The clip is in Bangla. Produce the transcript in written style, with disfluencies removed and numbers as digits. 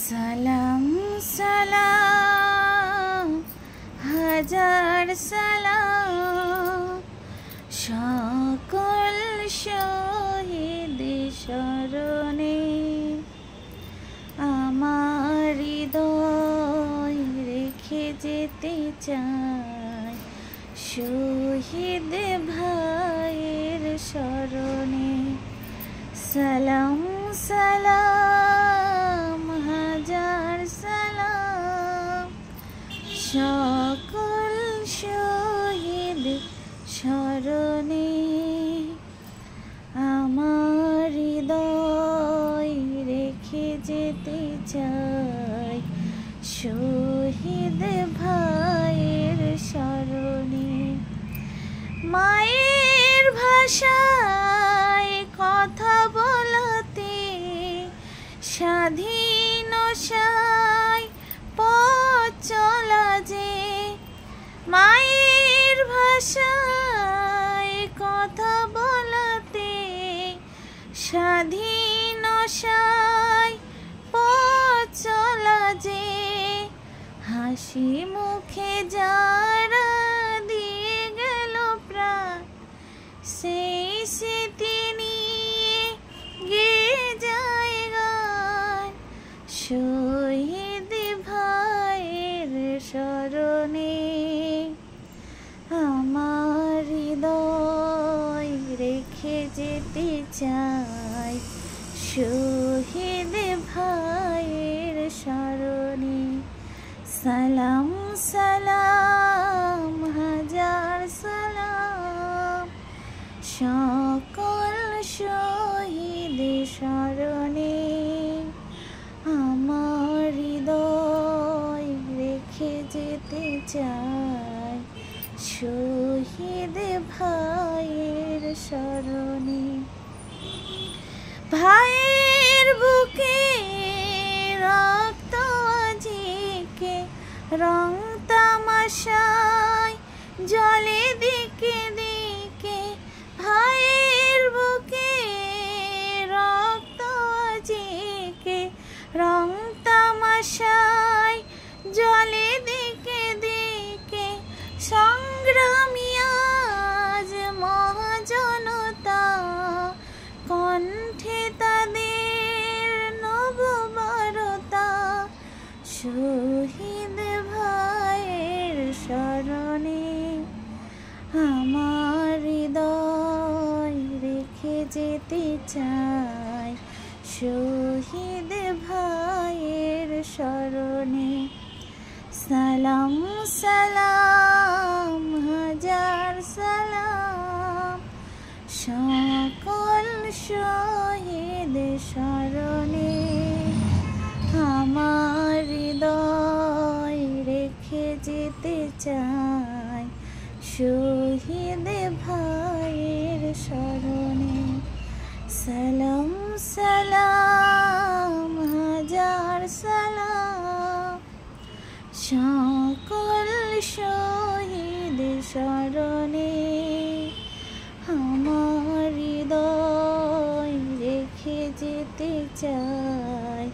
সালাম সালাম হাজার সালাম সকল শহীদ স্মরণে আমার হৃদয় রেখে যেতে চাই শহীদ ভাইয়ের স্মরণে। সালাম সালাম হাজার সালাম সকল শহীদ স্মরণে আমার হৃদয় রেখে যেতে চাই শহীদ ভাইয়ের স্মরণে। মায়ের ভাষায় কথা বলতে স্বাধীনতায় পথ চলা যে, মায়ের ভাষায় কথা বলতে স্বাধীনতায় পথ চলা যে, হাসি মুখে যারা দিয়ে গেল প্রাণ সেই স্মৃতি নিয়ে গেয়ে যায় গান শহীদ ভাইয়ের স্মরণে আমার হৃদয় রেখে যেতে চাই শহীদ ভাইয়ের স্মরণে। সালাম সালাম হাজার সালাম সকল শহীদ স্মরণে আমার হৃদয় রেখে যেতে চাই শহীদ ভাইয়ের স্মরণে। ভাইয়ের বুকে রক্ত আজিকে রং তামাশায় জলে দিকে দিকে, ভাইয়ের বুকে রক্ত আজিকে রং তামাশায় জলে দিকে দিকে, সংগ্রামী আজ মহাজনতা কণ্ঠে তাদের নববারতা শহীদ ভাইয়ের স্মরণে আমার হৃদয় রেখে যেতে চাই শহীদ ভাইয়ের স্মরণে। সালাম সালাম হাজার সালাম সকল শহীদ স্মরণে আমার হৃদয় রেখে যেতে চাই শহীদ ভাইয়ের স্মরণে। সালাম সালাম হাজার সালাম সকল শহীদ স্মরণে আমার হৃদয় রেখে যেতে চাই